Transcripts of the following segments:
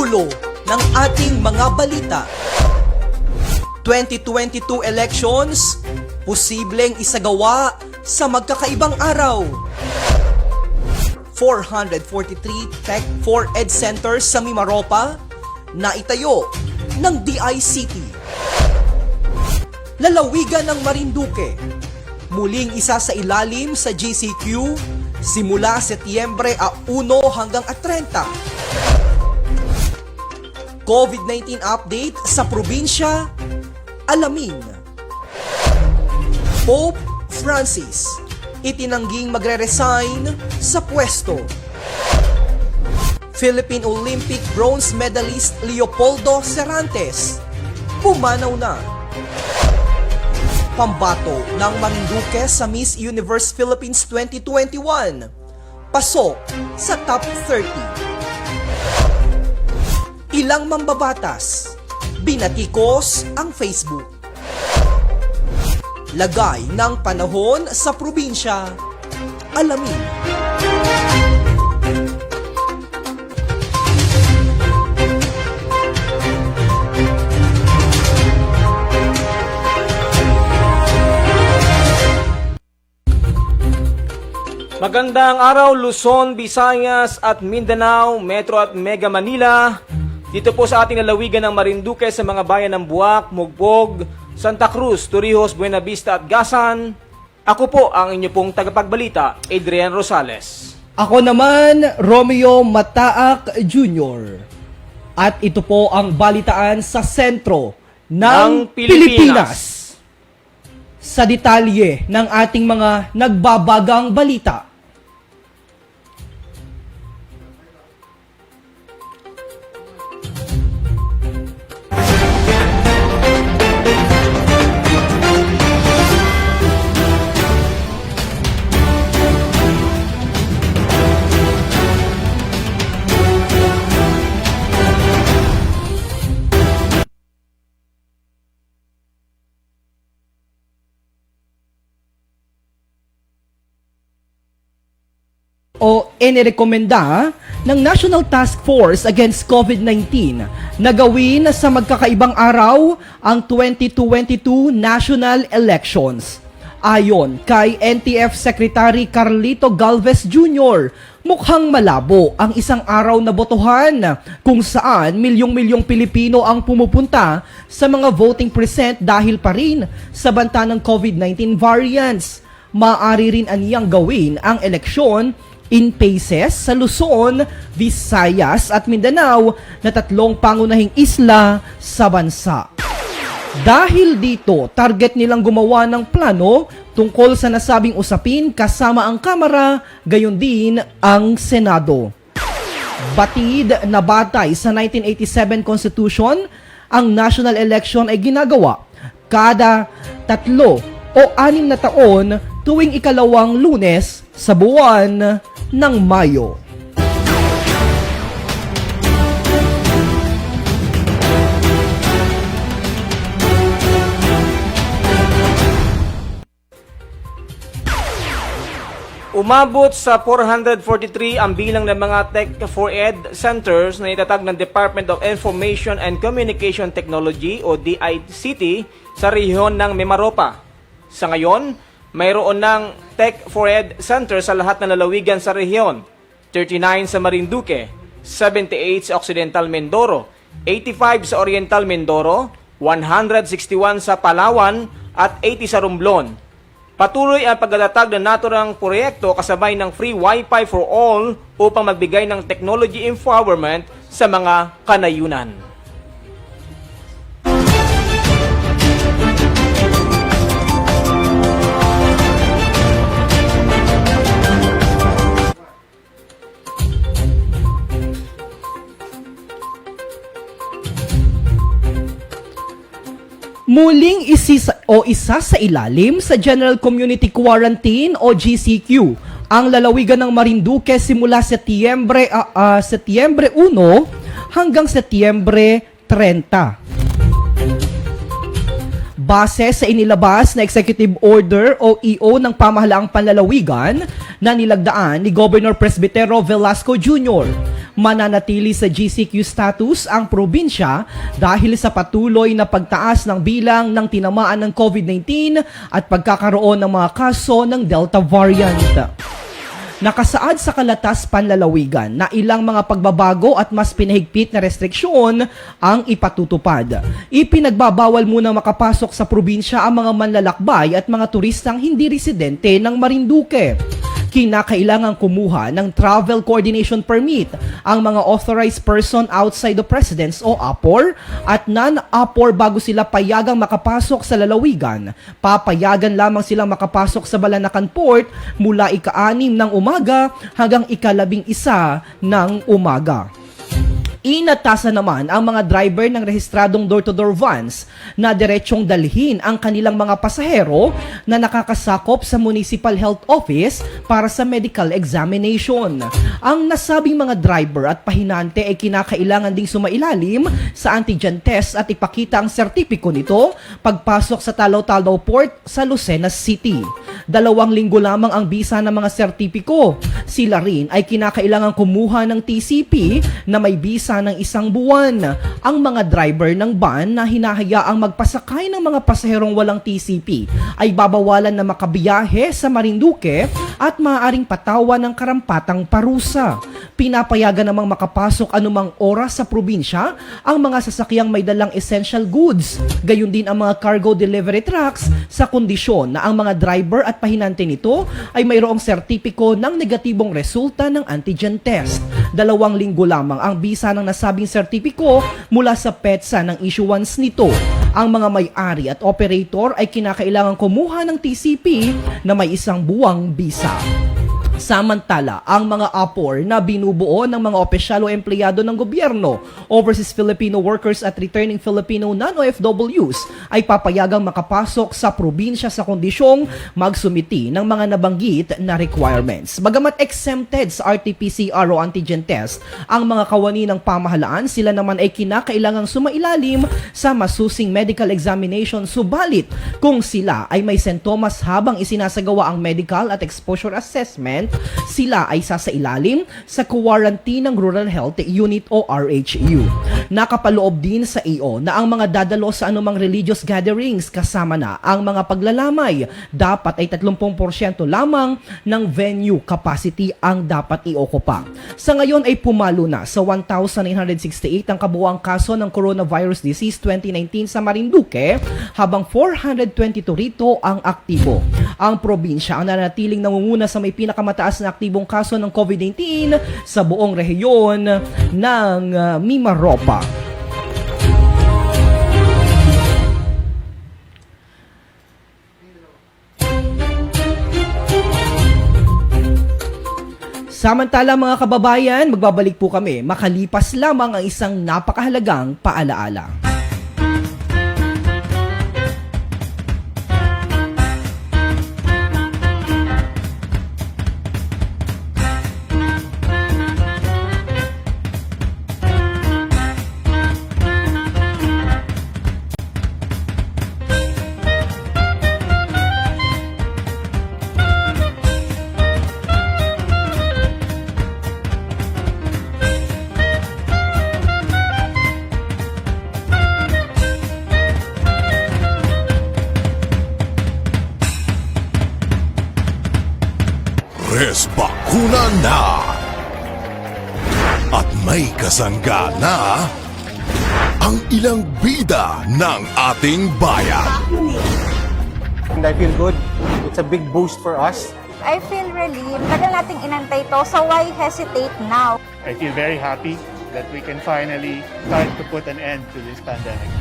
ulo ng ating mga balita. 2022 elections, posibleng isagawa sa magkakaibang araw. 443 Tech for Ed Centers sa Mimaropa na itayo ng DICT. Lalawigan ng Marinduque, muling isa sa ilalim sa GCQ simula Setyembre 1 hanggang 30. COVID-19 update sa probinsya, alamin. Pope Francis, itinangging magre-resign sa pwesto. Philippine Olympic bronze medalist Leopoldo Serantes, pumanaw na. Pambato ng Marinduque sa Miss Universe Philippines 2021, pasok sa top 30. Ilang mambabatas, binatikos ang Facebook. Lagay ng panahon sa probinsya, alamin. Magandang araw Luzon, Visayas at Mindanao, Metro at Mega Manila. Dito po sa ating lalawigan ng Marinduque sa mga bayan ng Buwak, Mugbog, Santa Cruz, Torrijos, Buena Vista at Gasan. Ako po ang inyo pong tagapagbalita, Adrian Rosales. Ako naman, Romeo Mataak Jr. At ito po ang balitaan sa sentro ng Pilipinas. Sa detalye ng ating mga nagbabagang balita. O inirekomenda ng National Task Force Against COVID-19 na gawin sa magkakaibang araw ang 2022 national elections. Ayon kay NTF Secretary Carlito Galvez Jr., mukhang malabo ang isang araw na botohan kung saan milyong-milyong Pilipino ang pumupunta sa mga voting precinct dahil pa rin sa banta ng COVID-19 variants. Maaari rin aniyang gawin ang eleksyon in phases sa Luzon, Visayas at Mindanao na tatlong pangunahing isla sa bansa. Dahil dito, target nilang gumawa ng plano tungkol sa nasabing usapin kasama ang Kamara, gayon din ang Senado. Batid na batay sa 1987 Constitution, ang national election ay ginagawa kada 3 o 6 na taon tuwing ikalawang Lunes sa buwan ng Mayo. Umabot sa 443 ang bilang ng mga Tech for Ed centers na itatag ng Department of Information and Communication Technology o DICT sa rehiyon ng Mimaropa. Sa ngayon, mayroon ng Tech for Ed Center sa lahat ng lalawigan sa rehiyon, 39 sa Marinduque, 78 sa Occidental Mindoro, 85 sa Oriental Mindoro, 161 sa Palawan at 80 sa Romblon. Patuloy ang pagdatatag ng naturang proyekto kasabay ng free Wi-Fi for all upang magbigay ng technology empowerment sa mga kanayunan. Muling isa sa ilalim sa General Community Quarantine o GCQ ang lalawigan ng Marinduque simula Setyembre 1 hanggang Setyembre 30. Base sa inilabas na Executive Order o EO ng Pamahalaang Panlalawigan na nilagdaan ni Governor Presbitero Velasco Jr., Mananatili sa GCQ status ang probinsya dahil sa patuloy na pagtaas ng bilang ng tinamaan ng COVID-19 at pagkakaroon ng mga kaso ng Delta variant. Nakasaad sa Kalatas Panlalawigan na ilang mga pagbabago at mas pinahigpit na restriksyon ang ipatutupad. Ipinagbabawal muna makapasok sa probinsya ang mga manlalakbay at mga turistang hindi residente ng Marinduque. Kinakailangang kumuha ng Travel Coordination Permit ang mga authorized person outside the Presidents o APOR at non-APOR bago sila payagang makapasok sa lalawigan. Papayagan lamang silang makapasok sa Balanacan Port mula ika-6 ng umaga hanggang ika-11 ng umaga. Inatasan naman ang mga driver ng rehistradong door-to-door vans na diretsong dalhin ang kanilang mga pasahero na nakakasakop sa Municipal Health Office para sa medical examination. Ang nasabing mga driver at pahinante ay kinakailangan ding sumailalim sa antigen test at ipakita ang sertipiko nito pagpasok sa Talaw-Talaw Port sa Lucena City. 2 linggo lamang ang bisa ng mga sertipiko. Sila rin ay kinakailangan kumuha ng TCP na may bisa ng 1 buwan. Ang mga driver ng van na hinahayaang magpasakay ng mga pasaherong walang TCP ay babawalan na makabiyahe sa Marinduque at maaaring patawan ng karampatang parusa. Pinapayagan namang makapasok anumang oras sa probinsya ang mga sasakyang may dalang essential goods. Gayon din ang mga cargo delivery trucks sa kondisyon na ang mga driver at pahinante nito ay mayroong sertipiko ng negatibong resulta ng antigen test. 2 linggo lamang ang bisa ng nasabing sertipiko mula sa PETSA ng issuance nito. Ang mga may-ari at operator ay kinakailangan kumuha ng TCP na may 1 buwang bisa. Samantala, ang mga APOR na binubuo ng mga opisyal o empleyado ng gobyerno, overseas Filipino workers at returning Filipino non-OFWs ay papayagang makapasok sa probinsya sa kondisyong magsumiti ng mga nabanggit na requirements. Bagamat exempted sa RT-PCR o antigen test, ang mga kawani ng pamahalaan, sila naman ay kinakailangang sumailalim sa masusing medical examination, subalit kung sila ay may sintomas habang isinasagawa ang medical at exposure assessment, sila ay sasailalim sa quarantine ng Rural Health Unit o RHU. Nakapaloob din sa AO na ang mga dadalo sa anumang religious gatherings kasama na ang mga paglalamay dapat ay 30% lamang ng venue capacity ang dapat i-ocupa. Sa ngayon ay pumalo na sa 1,968 ang kabuuang kaso ng coronavirus disease 2019 sa Marinduque habang 422 rito ang aktibo. Ang probinsya ang nanatiling nangunguna sa may pinakamataas na aktibong kaso ng COVID-19 sa buong rehiyon ng Mimaropa. Samantala mga kababayan, magbabalik po kami makalipas lamang ang isang napakahalagang paalaala. Res bakuna na! At may kasangga na ang ilang bida ng ating bayan. And I feel good. It's a big boost for us. I feel relieved. Tagal nating inantay to, so why hesitate now? I feel very happy that we can finally start to put an end to this pandemic.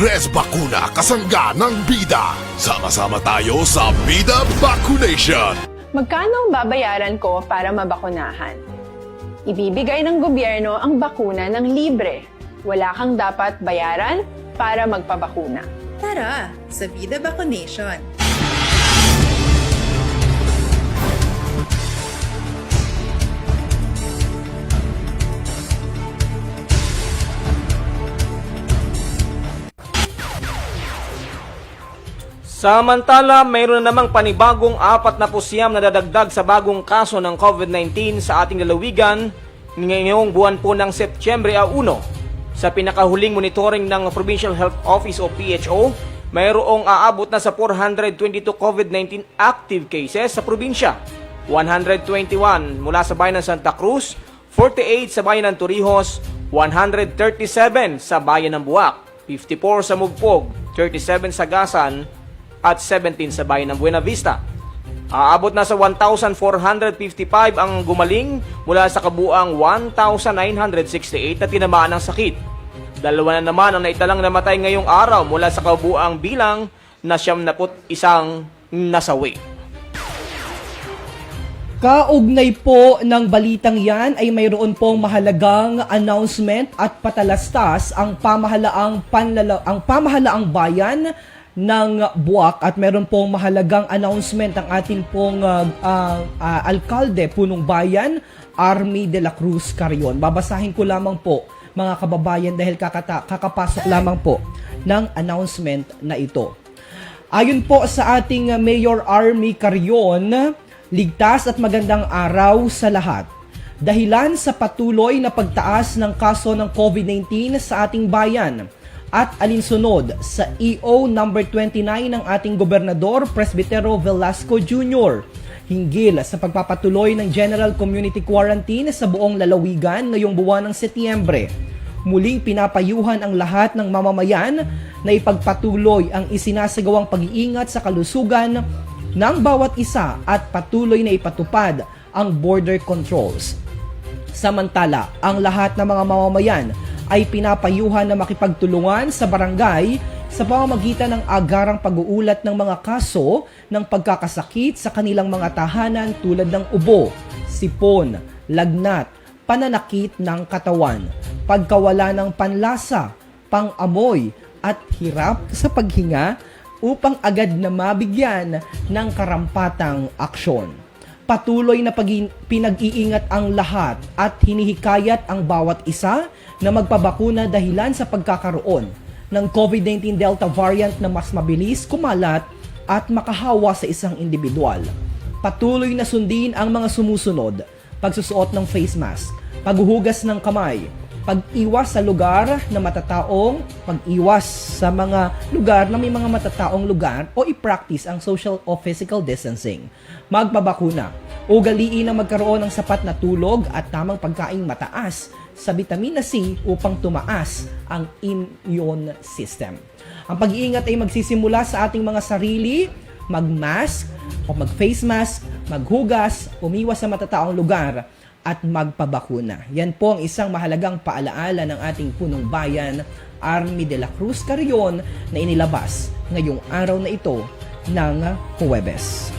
Res bakuna, kasangga ng bida. Sama-sama tayo sa Bida Vacunation. Magkano ang babayaran ko para mabakunahan? Ibibigay ng gobyerno ang bakuna ng libre. Wala kang dapat bayaran para magpabakuna. Tara sa Vida Vacunation! Samantala, mayroon na namang panibagong 49 na dadagdag sa bagong kaso ng COVID-19 sa ating lalawigan ngayong buwan po ng Setyembre 1, sa pinakahuling monitoring ng Provincial Health Office o PHO, mayroong aabot na sa 422 COVID-19 active cases sa probinsya. 121 mula sa bayan ng Santa Cruz, 48 sa bayan ng Torrijos, 137 sa bayan ng Buwak, 54 sa Mugpog, 37 sa Gasan, at 17 sa bayan ng Buena Vista. Aabot na sa 1,455 ang gumaling mula sa kabuang 1,968 na tinamaan ng sakit. 2 na naman ang naitalang namatay ngayong araw mula sa kabuang bilang na 71 nasawi. Kaugnay po ng balitang yan ay mayroon pong mahalagang announcement at patalastas ang pamahalaang bayan ng Buwak at meron pong mahalagang announcement ang ating pong alkalde punong bayan, Army de la Cruz Carrion. Babasahin ko lamang po mga kababayan dahil kakapasok lamang po ng announcement na ito. Ayon po sa ating Mayor Army Carrion, ligtas at magandang araw sa lahat. Dahilan sa patuloy na pagtaas ng kaso ng COVID-19 sa ating bayan at alinsunod sa EO number 29 ng ating Gobernador Presbitero Velasco Jr. hinggil sa pagpapatuloy ng General Community Quarantine sa buong lalawigan ngayong buwan ng Setyembre. Muling pinapayuhan ang lahat ng mamamayan na ipagpatuloy ang isinasagawang pag-iingat sa kalusugan ng bawat isa at patuloy na ipatupad ang border controls. Samantala, ang lahat ng mga mamamayan ay pinapayuhan na makipagtulungan sa barangay sa pamamagitan ng agarang pag-uulat ng mga kaso ng pagkakasakit sa kanilang mga tahanan tulad ng ubo, sipon, lagnat, pananakit ng katawan, pagkawala ng panlasa, pang-amoy at hirap sa paghinga upang agad na mabigyan ng karampatang aksyon. Patuloy na pinag-iingat ang lahat at hinihikayat ang bawat isa na magpabakuna dahilan sa pagkakaroon ng COVID-19 Delta variant na mas mabilis kumalat at makahawa sa isang individual. Patuloy na sundin ang mga sumusunod: pagsusuot ng face mask, paghuhugas ng kamay, pag-iwas sa lugar na matataong, pag-iwas sa mga lugar na may mga matataong lugar o i-practice ang social o physical distancing. Magpabakuna, ugaliin na magkaroon ng sapat na tulog at tamang pagkaing mataas sa vitamina C upang tumaas ang immune system. Ang pag-iingat ay magsisimula sa ating mga sarili, mag-mask o mag-face mask, maghugas, umiwas sa matataong lugar, at magpabakuna. Yan po ang isang mahalagang paalaala ng ating punong bayan, Army de la Cruz Carrion, na inilabas ngayong araw na ito ng Huwebes.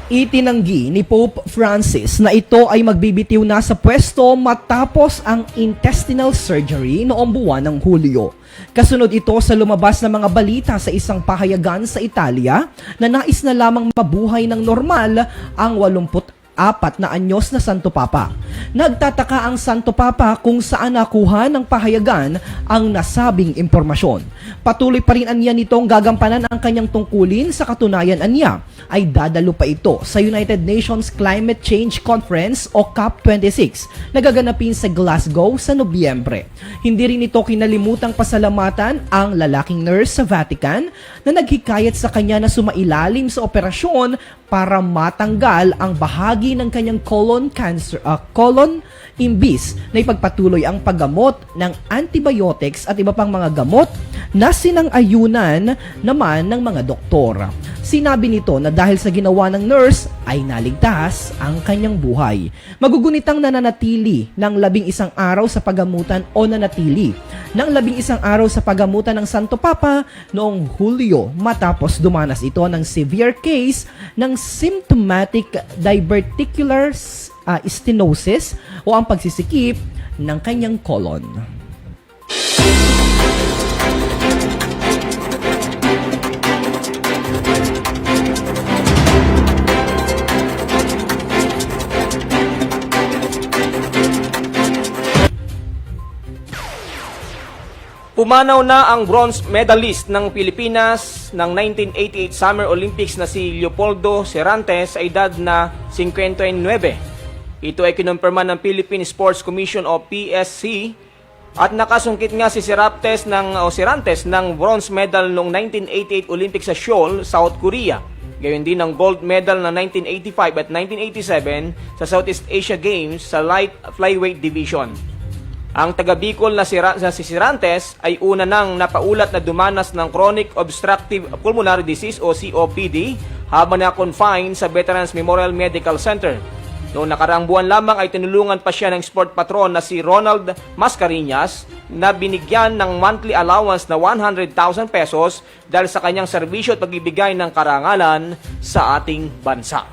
Itinanggi ni Pope Francis na ito ay magbibitiw na sa pwesto matapos ang intestinal surgery noong buwan ng Hulyo. Kasunod ito sa lumabas na mga balita sa isang pahayagan sa Italia na nais na lamang mabuhay ng normal ang 84 na anyos na Santo Papa. Nagtataka ang Santo Papa kung saan nakuha ng pahayagan ang nasabing impormasyon. Patuloy pa rin anya nitong gagampanan ang kanyang tungkulin, sa katunayan anya ay dadalo pa ito sa United Nations Climate Change Conference o COP26 na gaganapin sa Glasgow sa Nobyembre. Hindi rin ito kinalimutang pasalamatan ang lalaking nurse sa Vatican na naghikayat sa kanya na sumailalim sa operasyon para matanggal ang bahagi ng kanyang colon imbis na ipagpatuloy ang paggamot ng antibiotics at iba pang mga gamot na sinang-ayunan naman ng mga doktor. Sinabi nito na dahil sa ginawa ng nurse ay naligtas ang kanyang buhay. Magugunitang nananatili ng 11 araw sa paggamutan o nanatili ng 11 araw sa paggamutan ng Santo Papa noong Hulyo matapos dumanas ito ng severe case ng symptomatic diverticular stenosis o ang pagsisikip ng kanyang colon. Pumanaw na ang bronze medalist ng Pilipinas ng 1988 Summer Olympics na si Leopoldo Serantes sa edad na 59. Ito ay kinumpirma ng Philippine Sports Commission o PSC at nakasungkit nga si Serantes ng bronze medal noong 1988 Olympics sa Seoul, South Korea. Gayon din ang gold medal ng 1985 at 1987 sa Southeast Asia Games sa light flyweight division. Ang taga-Bicol na si Serantes ay una nang napaulat na dumanas ng chronic obstructive pulmonary disease o COPD habang na-confine sa Veterans Memorial Medical Center. Noong nakaraang buwan lamang ay tinulungan pa siya ng sport patron na si Ronald Mascareñas na binigyan ng monthly allowance na 100,000 pesos dahil sa kanyang serbisyo at pagbibigay ng karangalan sa ating bansa.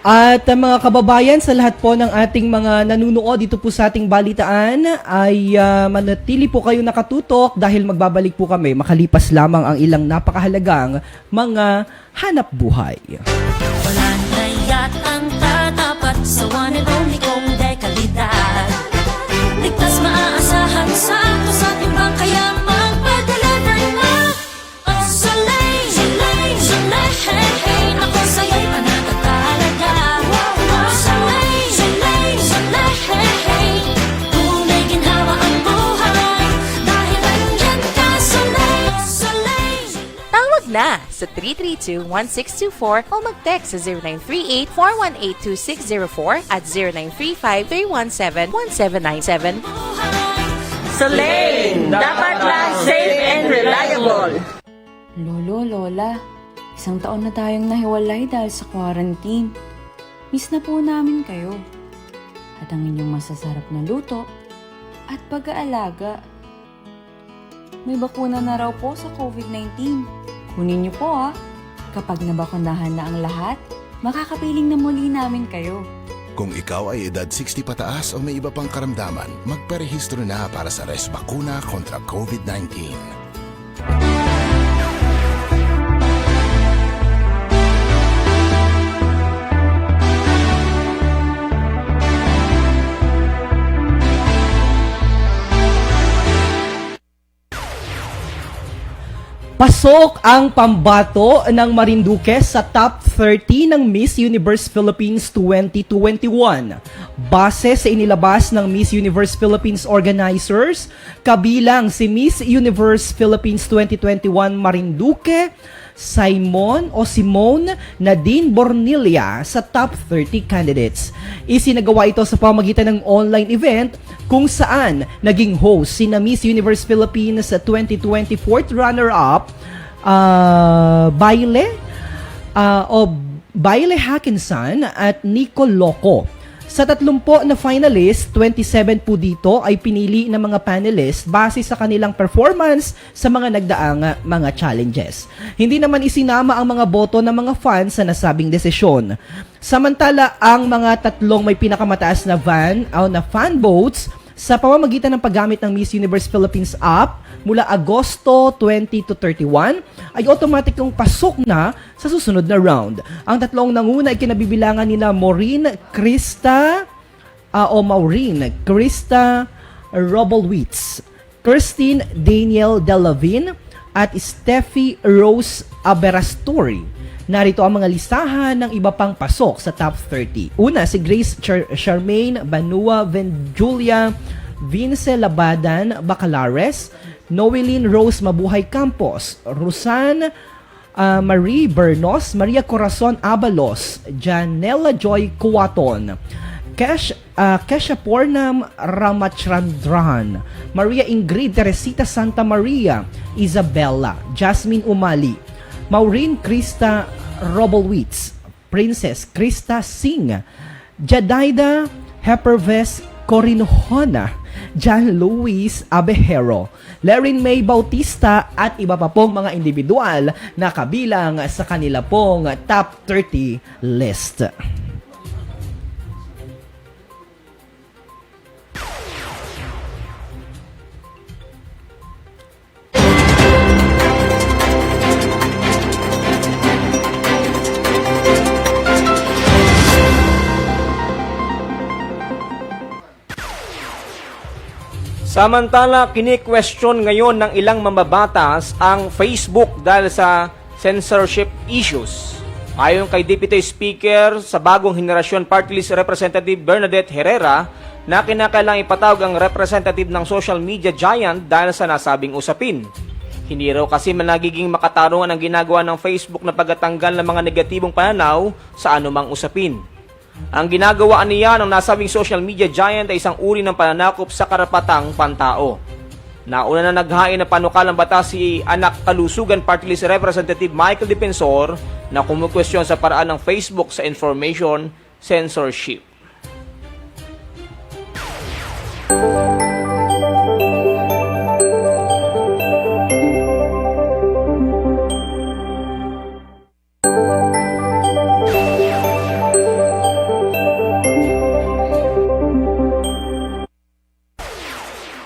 At mga kababayan, sa lahat po ng ating mga nanunood dito po sa ating balitaan ay manatili po kayo nakatutok dahil magbabalik po kami makalipas lamang ang ilang napakahalagang mga hanap buhay. Wala na yatang tatapat sa one and only kong dekalidad. Ligtas maaasahan sakto sa timbang kaya magpa-deliver na ang Soleil, Soleil, Soleil, hey, hey. Ako sa'yo'y panatagalaga. Soleil, Soleil, Soleil, hey, hey. Tunay ginhawa ang buhay dahil andyan ka, Soleil, Soleil. Tawag na sa 332-1624 o mag-text sa 0938-418-2604 at 0935-317-1797. Soleil, dapat lang safe and reliable. Lolo, Lola, isang taon na tayong nahiwalay dahil sa quarantine. Miss na po namin kayo. At ang inyong masasarap na luto at pag-aalaga. May bakuna na raw po sa COVID-19. Kunin niyo po Kapag nabakunahan na ang lahat, makakapiling na muli namin kayo. Kung ikaw ay edad 60 pataas o may iba pang karamdaman, magparehistro na para sa Resbakuna kontra COVID-19. Pasok ang pambato ng Marinduque sa top 30 ng Miss Universe Philippines 2021. Base sa inilabas ng Miss Universe Philippines organizers, kabilang si Miss Universe Philippines 2021 Marinduque, Simone Nadine Bornilia sa top 30 candidates. Isinagawa ito sa pamagitan ng online event kung saan naging host si Miss Universe Philippines sa 2024 runner-up Baile Hackinson at Nico Loco. Sa 30 na finalist, 27 po dito ay pinili ng mga panelists base sa kanilang performance sa mga nagdaang mga challenges. Hindi naman isinama ang mga boto ng mga fans sa nasabing desisyon. Samantala, ang mga tatlong may pinakamataas na fan votes sa pamamagitan ng paggamit ng Miss Universe Philippines app mula Agosto 20 to 31 ay automatikong pasok na sa susunod na round. Ang tatlong nanguna ay kinabibilangan nila Maureen Krista Robolwitz, Christine Daniel Delavin at Steffi Rose Aberastori. Narito ang mga listahan ng iba pang pasok sa top 30. Una, si Grace Charmaine Banua Venjulia Vince Labadan Bacalares, Noeline Rose Mabuhay Campos, Rusan Marie Bernos, Maria Corazon Abalos, Janela Joy Kuwaton, Kesha Pornam Ramachandran, Maria Ingrid Teresita Santa Maria, Isabella, Jasmine Umali, Maureen Krista Robolwitz, Princess Krista Singh, Jadaida Heperves Corinhona, John Luis Abejero, Lerin May Bautista at iba pa pong mga individual na kabilang sa kanila pong top 30 list. Samantala, kini-question ngayon ng ilang mambabatas ang Facebook dahil sa censorship issues. Ayon kay Deputy Speaker sa bagong henerasyon Party List Representative Bernadette Herrera, na kinakailangang ipatawag ang representative ng social media giant dahil sa nasabing usapin. Hindi raw kasi nagiging makatarungan ang ginagawa ng Facebook na pagtatanggal ng mga negatibong pananaw sa anumang usapin. Ang ginagawa niya ng nasabing social media giant ay isang uri ng pananakop sa karapatang pantao. Nauna na naghain na panukalang batas si anak kalusugan Party List Representative Michael Defensor na kumukwestiyon sa paraan ng Facebook sa information censorship.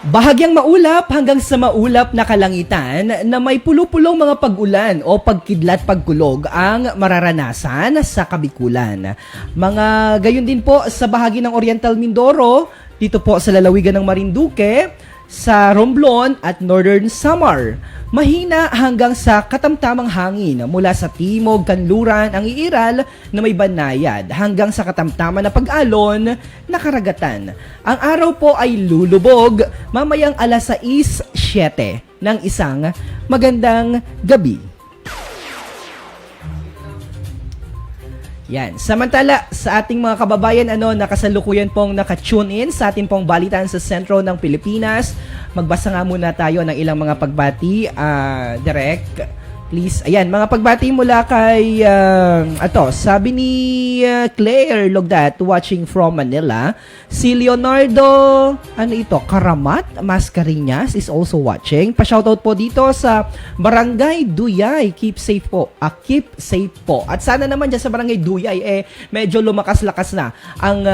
Bahagyang maulap hanggang sa maulap na kalangitan na may pulo-pulong mga pag-ulan o pagkidlat pagkulog ang mararanasan sa Kabikulan. Mga gayon din po sa bahagi ng Oriental Mindoro, dito po sa lalawigan ng Marinduque, sa Romblon at Northern Samar. Mahina hanggang sa katamtamang hangin mula sa timog kanluran ang iiral na may banayad hanggang sa katamtaman na pag-alon na karagatan. Ang araw po ay lulubog mamayang alas 6:07 ng isang magandang gabi. Yan. Samantala, sa ating mga kababayan nakasalukuyan pong naka-tune in sa ating pong balitaan sa sentro ng Pilipinas. Magbasa nga muna tayo ng ilang mga pagbati. Direct, please. Ayan, mga pagbati mula kay, sabi ni Claire Logdat, watching from Manila. Si Leonardo, Karamat Mascareñas is also watching. Pa-shoutout po dito sa Barangay Duyay. Keep safe po. Keep safe po. At sana naman dyan sa Barangay Duyay, medyo lumakas-lakas na ang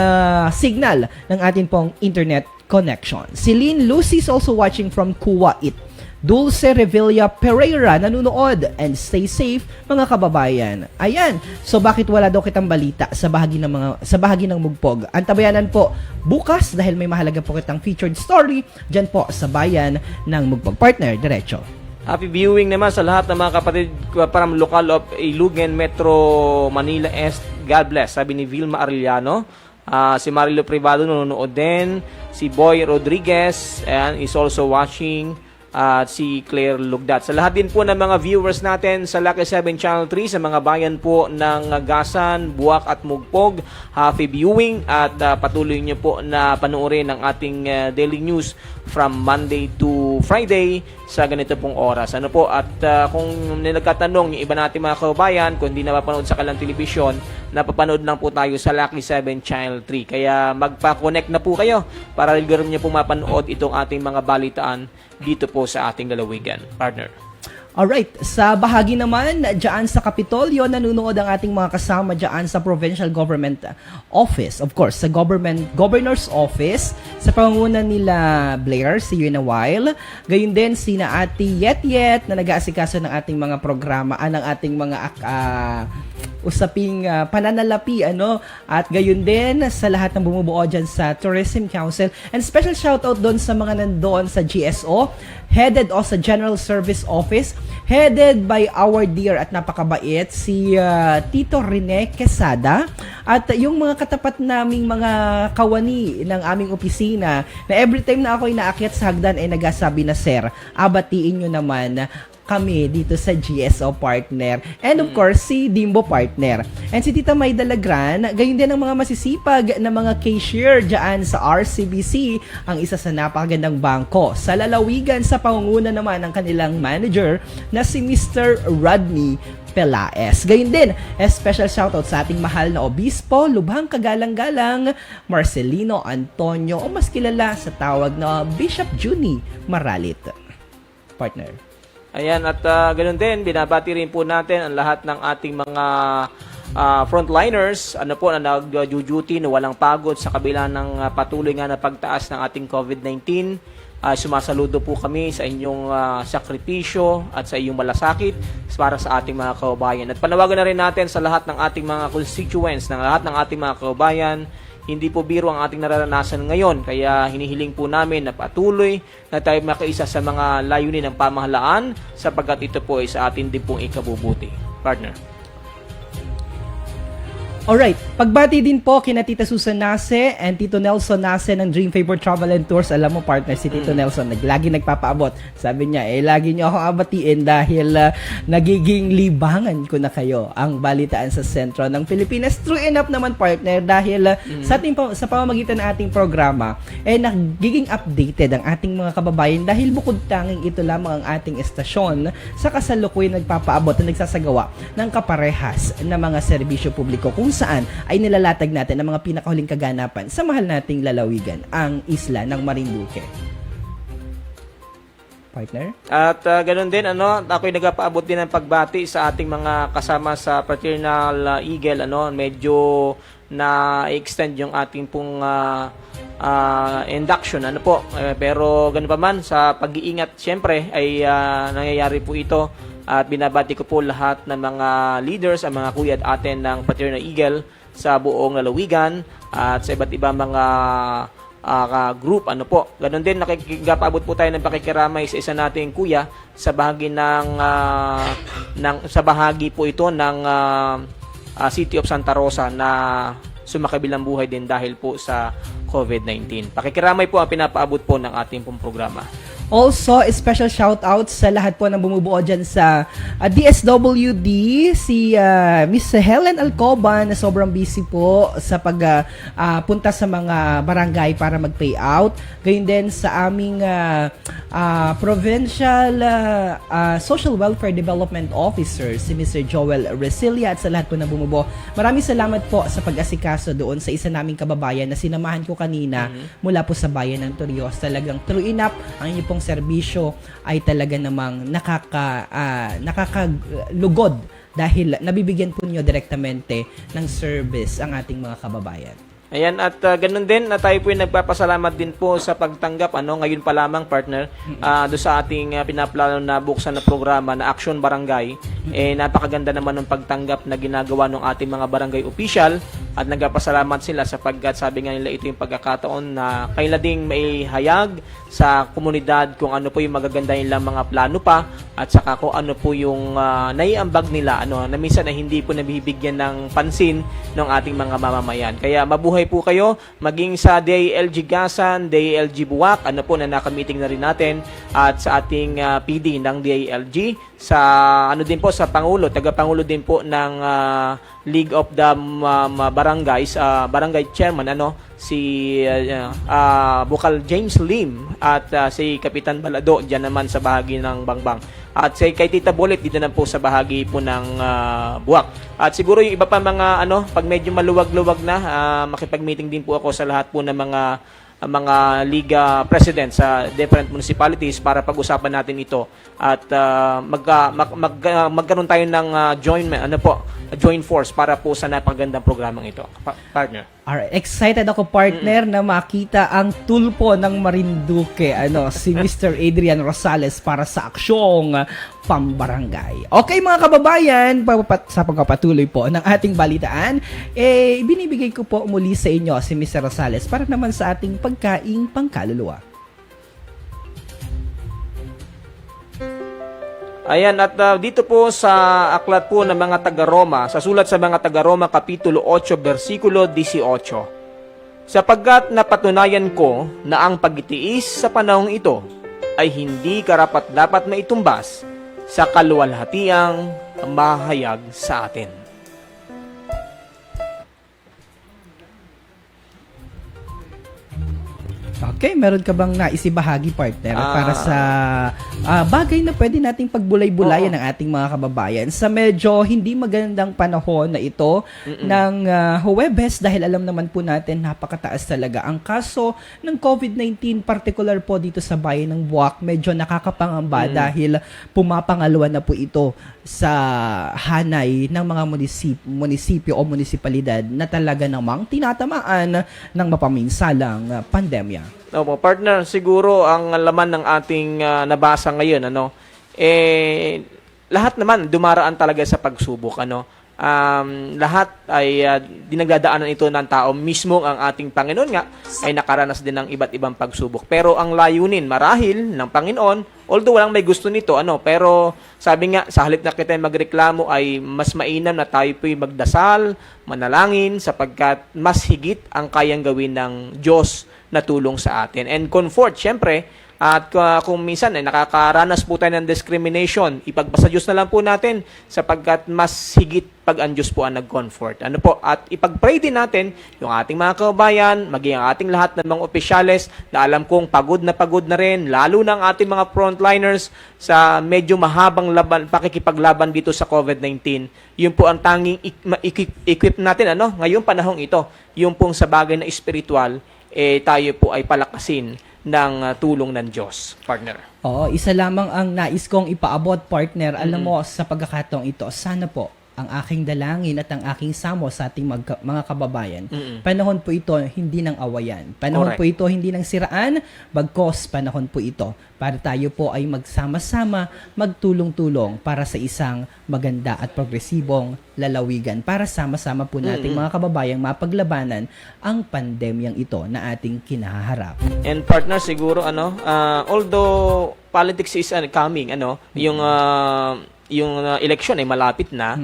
signal ng ating pong internet connection. Si Lynn Lucy is also watching from Kuwait. Dulce Revilla Pereira nanonood, and stay safe mga kababayan. Ayan. So bakit wala daw kitang balita sa bahagi ng Mugpog? Antabayanan po bukas dahil may mahalaga po kitang featured story diyan po sa bayan ng Mugpog. Partner, diretso. Happy viewing naman sa lahat ng mga kapatid from local of Ilugan, Metro Manila Est. God bless. Sabi ni Vilma Arellano. Si Marilo Privado nanonood din. Si Boy Rodriguez is also watching. At si Claire Lugdat. Sa lahat din po ng mga viewers natin sa Lucky 7 Channel 3, sa mga bayan po ng Gasan, Buwak at Mugpog, happy viewing at patuloy niyo po na panoorin ang ating daily news from Monday to Friday sa ganito pong oras. At kung nagkatanong yung iba natin mga kababayan, kung hindi napapanood sa kalang telebisyon, napapanood lang po tayo sa Lucky 7 Channel 3. Kaya magpa-connect na po kayo para regular niyo po mapanood itong ating mga balitaan dito po sa ating lalawigan. Partner. Alright, sa bahagi naman, dyan sa Kapitolyo, nanonood ang ating mga kasama dyan sa Provincial Government Office. Of course, sa Governor's Office, sa pangunguna nila Blair, see you in a while. Gayun din, sina Ate Yet na nag-aasikaso ng ating mga programa, ng ating mga usaping pananalapi, at gayon din sa lahat ng bumubuo dyan sa Tourism Council. And special shoutout doon sa mga nandoon sa GSO, headed o sa General Service Office, headed by our dear at napakabait si Tito Rene Quesada, at yung mga katapat naming mga kawani ng aming opisina na every time na ako inaakyat sa hagdan ay nagasabi na, "Sir, abatiin nyo naman kami dito sa GSO partner." And of course, si Dimbo partner. And si Tita May Dalagran, gayon din ang mga masisipag na mga cashier dyan sa RCBC, ang isa sa napakagandang bangko sa lalawigan, sa pangunguna naman ng kanilang manager na si Mr. Rodney Pelaez. Gayon din, special shoutout sa ating mahal na obispo, lubhang kagalang-galang Marcelino Antonio, o mas kilala sa tawag na Bishop Juni Maralit. Partner. Ayan, at ganoon din, binabati rin po natin ang lahat ng ating mga frontliners, na nag-duty na walang pagod sa kabila ng patuloy nga na pagtaas ng ating COVID-19. Sumasaludo po kami sa inyong sakripisyo at sa iyong malasakit para sa ating mga kababayan. At panawagan na rin natin sa lahat ng ating mga constituents, ng lahat ng ating mga kababayan, Hindi po biro ang ating nararanasan ngayon, kaya hinihiling po namin na patuloy na tayo makaisa sa mga layunin ng pamahalaan sapagkat ito po ay sa atin din pong ikabubuti. Partner. Alright, pagbati din po kina Tita Susan Nase and Tito Nelson Nase ng Dream Favor Travel and Tours. Alam mo partner, si Tito Nelson lagi nagpapaabot. Sabi niya, lagi niyo akong abatiin dahil nagiging libangan ko na kayo ang balitaan sa sentro ng Pilipinas. True enough naman partner dahil sa pamamagitan ng ating programa, nagiging updated ang ating mga kababayan dahil bukod tanging ito lamang ang ating estasyon sa kasalukuyan nagpapaabot at nagsasagawa ng kaparehas na mga serbisyo publiko kung saan ay nilalatag natin ang mga pinakahuling kaganapan sa mahal nating lalawigan, ang isla ng Marinduque. Partner? At ganoon din, ako'y nagpapaabot din ng pagbati sa ating mga kasama sa Fraternal Eagle, medyo na-extend yung ating pong induction, pero ganoon pa man, sa pag-iingat, syempre, ay nangyayari po ito. At binabati ko po lahat ng mga leaders, ang mga kuya at ate ng Fraternal Eagle sa buong lalawigan at sa iba't ibang mga group. Ganon din, nakikigapabot po tayo ng pakikiramay sa isa nating kuya sa bahagi sa bahagi po ito ng City of Santa Rosa na sumakabilang buhay din dahil po sa COVID-19. Pakikiramay po ang pinapaabot po ng ating pong programa. Also, special shout out sa lahat po ng bumubuo dyan sa DSWD, si Miss Helen Alcoban na sobrang busy po sa pagpunta sa mga barangay para mag-pay out. Gayun din sa aming Provincial Social Welfare Development Officer, si Mr. Joel Resilia, at sa lahat po na bumubuo. Maraming salamat po sa pag-asikaso doon sa isa naming kababayan na sinamahan ko kanina mula po sa bayan ng Torrijos. Talagang true enough, ang inyo pong serbisyo ay talaga namang nakakalugod dahil nabibigyan po niyo direktamente ng service ang ating mga kababayan. Ayan, at ganun din na tayo po yung nagpapasalamat din po sa pagtanggap ngayon pa lamang partner do sa ating pinaplano na buksan na programa na Action Barangay. Napakaganda naman ng pagtanggap na ginagawa ng ating mga barangay official at nagpapasalamat sila sapagkat sabi nga nila ito yung pagkakataon na kaila ding may hayag sa komunidad kung ano po yung magaganda nilang mga plano pa at saka kung ano po yung naiambag nila na minsan na hindi po nabibigyan ng pansin ng ating mga mamamayan. Kaya mabuhay po kayo, maging sa DILG Gasan, DILG Buwak, na nakamiting na rin natin at sa ating PD ng DILG, sa din po sa Pangulo, taga-Pangulo din po ng League of the Barangays, Barangay Chairman, si Bukal James Lim at si Kapitan Balado diyan naman sa bahagi ng Bangbang. At kay Tita Bolet dito na po sa bahagi po ng Buwak. At siguro yung iba pa mga pag medyo maluwag-luwag na, makipag-meeting din po ako sa lahat po ng mga Liga President sa different municipalities para pag-usapan natin ito at magkaroon tayo ng joint force para po sa napakagandang programang ito. Partner. Alright, excited ako partner na makita ang tulpo ng Marinduque, si Mr. Adrian Rosales para sa aksyong pambarangay. Okay mga kababayan, sa pagpapatuloy po ng ating balitaan, binibigay ko po muli sa inyo si Mr. Rosales para naman sa ating pagkaing pangkaluluwa. Ayan, at dito po sa aklat po ng mga taga-Roma, sa sulat sa mga taga-Roma, Kapitulo 8, versikulo 18. Sapagkat napatunayan ko na ang pagtitiis sa panahong ito ay hindi karapat-dapat na itumbas sa kaluwalhatiang mahayag sa atin. Okay, meron ka bang naisibahagi partner para sa bagay na pwede nating pagbulay-bulayan ng ating mga kababayan sa medyo hindi magandang panahon na ito ng Huwebes dahil alam naman po natin napakataas talaga ang kaso ng COVID-19, particular po dito sa bayan ng Buwak. Medyo nakakapangamba dahil pumapangalawa na po ito sa hanay ng mga munisipyo o munisipalidad na talaga namang tinatamaan ng mapaminsalang pandemya. Opo, partner, siguro ang laman ng ating nabasa ngayon, lahat naman dumaraan talaga sa pagsubok, lahat ay dinagdadaanan ito ng tao. Mismo ang ating Panginoon nga ay nakaranas din ng iba't ibang pagsubok. Pero ang layunin marahil ng Panginoon, although walang may gusto nito, pero sabi nga, sa halip na kita magreklamo ay mas mainam na tayo po'y magdasal, manalangin, sapagkat mas higit ang kayang gawin ng Diyos na tulong sa atin. And comfort, syempre, at kung minsan ay nakakaranas po tayo ng discrimination, ipagpasa Diyos na lang po natin sapagkat mas higit pag ang Diyos po ang nag-comfort. At ipag-pray din natin yung ating mga kababayan, maging ang ating lahat ng mga opisyales na alam kong pagod na rin, lalo na ang ating mga frontliners sa medyo mahabang pakikipaglaban dito sa COVID-19. Yun po ang tanging equip natin ngayong panahong ito. Yung pong sa bagay na espiritual, tayo po ay palakasin ng tulong ng Diyos, partner. Oo, isa lamang ang nais kong ipaabot, partner. Alam mo, sa pagkakataong ito, sana po ang aking dalangin at ang aking samo sa ating mga kababayan. Panahon po ito hindi ng awayan. Panahon po ito hindi ng siraan, bagkos panahon po ito para tayo po ay magsama-sama, magtulong-tulong para sa isang maganda at progresibong lalawigan para sama-sama po nating mga kababayang mapaglabanan ang pandemyang ito na ating kinaharap. And partner, siguro although politics is coming, yung election ay malapit na,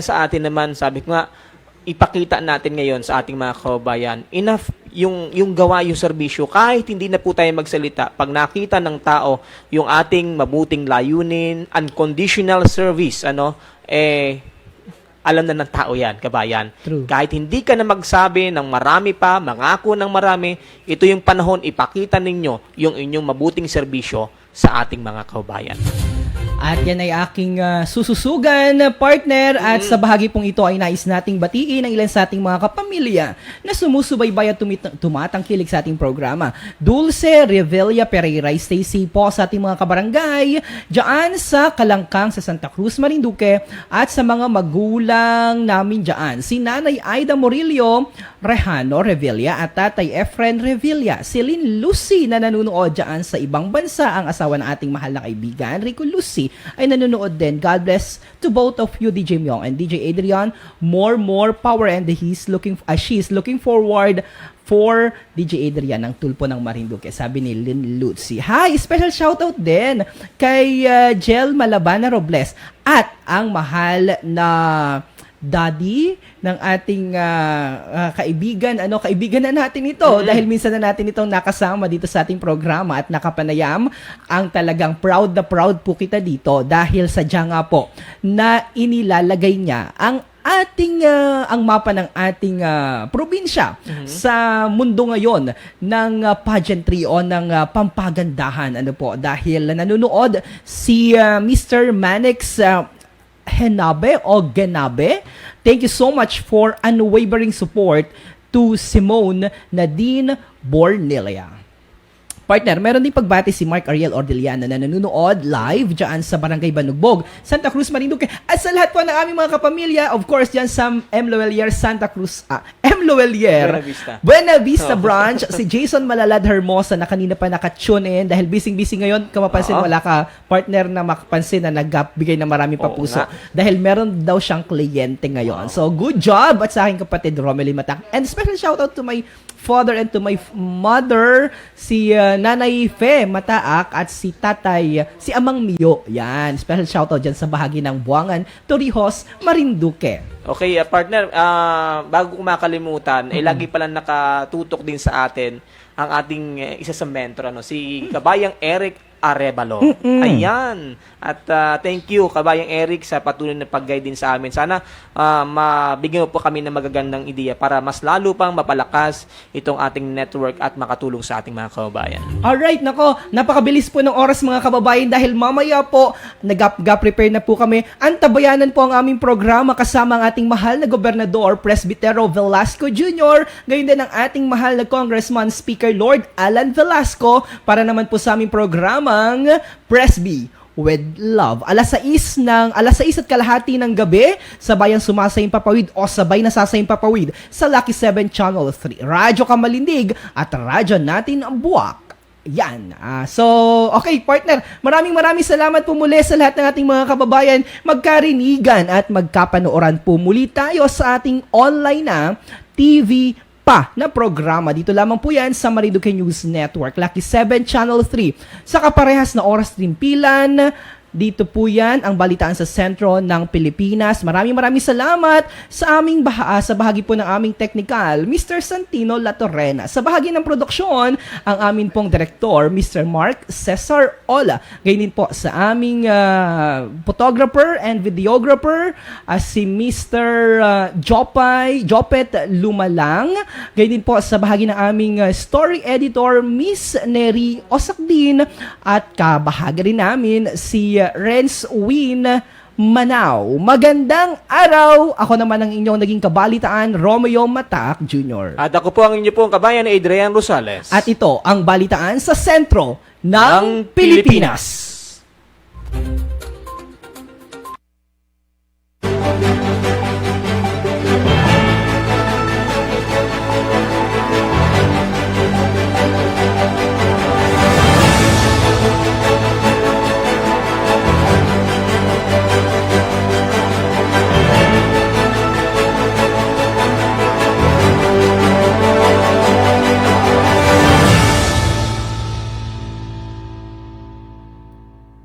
sa atin naman, sabi ko nga, ipakita natin ngayon sa ating mga kababayan, enough yung gawa, yung serbisyo, kahit hindi na po tayo magsalita, pag nakita ng tao yung ating mabuting layunin, unconditional service, alam na ng tao yan, kabayan. True. Kahit hindi ka na magsabi ng marami pa, mangako ng marami, ito yung panahon, ipakita ninyo yung inyong mabuting serbisyo sa ating mga kababayan. At yan ay aking sususugan, partner. At sa bahagi pong ito ay nais nating batiin ang ilan sa ating mga kapamilya na sumusubaybay at tumatangkilik sa ating programa. Dulce Revilla Pereira, Stacy po sa ating mga kabarangay dyan sa Kalangkang sa Santa Cruz, Marinduque, at sa mga magulang namin dyan. Si Nanay Aida Murillo Rejano Revilla at Tatay Efren Revilla. Si Lynn Lucy na nanonood dyan sa ibang bansa, ang asawa ng ating mahal na kaibigan, Rico Lucy, ay nanonood din. God bless to both of you, DJ Myong and DJ Adrian. More power, and she's looking forward for DJ Adrian ng Tulpo ng Marinduque. Sabi ni Lynn Lucy. Hi! Special shoutout din kay Jel Malabana Robles at ang mahal na daddy ng ating kaibigan. Kaibigan na natin ito dahil minsan na natin itong nakasama dito sa ating programa at nakapanayam. Ang talagang proud na proud po kita dito dahil sadya nga po na inilalagay niya ang ang mapa ng ating probinsya sa mundo ngayon ng pageantry o ng pampagandahan. Dahil nanonood si Mr. Manix Henabe o Genabe. Thank you so much for unwavering support to Simone Nadine Bornelia. Partner, meron din pagbati si Mark Ariel Ordeliana na nanonood live dyan sa Barangay Banugbog, Santa Cruz, Marinduque. At sa lahat po ng aming mga kapamilya, of course, dyan sa M. Loelier, Santa Cruz, M. Loelier, Buena Vista Branch, si Jason Malalad Hermosa na kanina pa nakatune in dahil busy ngayon, kamapansin, wala ka partner na makapansin na nagbigay na marami pa puso. Dahil meron daw siyang kliyente ngayon. So, good job! At sa aking kapatid, Romely Matak. And special shoutout to my father and to my mother, si Nanay Fe Mataak at si si Amang Mio. Yan, special shoutout dyan sa bahagi ng Buangan, Torrijos, Marinduque. Okay, partner, bago ko makalimutan, lagi pala nakatutok din sa atin ang ating isa sa mentor, si Kabayang Eric Arevalo. Ayan. At thank you, Kabayang Eric, sa patuloy na pag-guide din sa amin. Sana mabigyan mo po kami ng magagandang ideya para mas lalo pang mapalakas itong ating network at makatulong sa ating mga kababayan. Alright, nako, napakabilis po ng oras mga kababayan dahil mamaya po nag-prepare na po kami. Antabayanan po ang aming programa kasama ang ating mahal na Gobernador Presbitero Velasco Jr. Ngayon din ang ating mahal na Congressman Speaker Lord Alan Velasco para naman po sa aming programa Presby with Love. Alas 6 at kalahati ng gabi, sabayang sumasayang papawid o sabay nasasayang papawid sa Lucky 7 Channel 3. Radyo Kamalindig at radyo natin ang buwak. Yan. So, okay, partner. Maraming salamat po muli sa lahat ng ating mga kababayan. Magkarinigan at magkapanooran po muli tayo sa ating online na TV pa na programa. Dito lamang po yan sa Marinduque News Network. Lucky 7 Channel 3. Sa kaparehas na oras timpilan, dito po yan ang balitaan sa sentro ng Pilipinas. Maraming salamat sa aming sa bahagi po ng aming technical, Mr. Santino Latorrena. Sa bahagi ng produksyon, ang amin pong director, Mr. Mark Cesar Ola. Ganyan po sa aming photographer and videographer, si Mr. Jopet Lumalang. Ganyan po sa bahagi ng aming story editor, Miss Neri Osakdin. At kabahagi rin namin si Renz Win Manao. Magandang araw! Ako naman ang inyong naging kabalitaan, Romeo Matak Jr. At ako po ang inyo pong kabayan, Adrian Rosales. At ito ang balitaan sa sentro ng Pilipinas.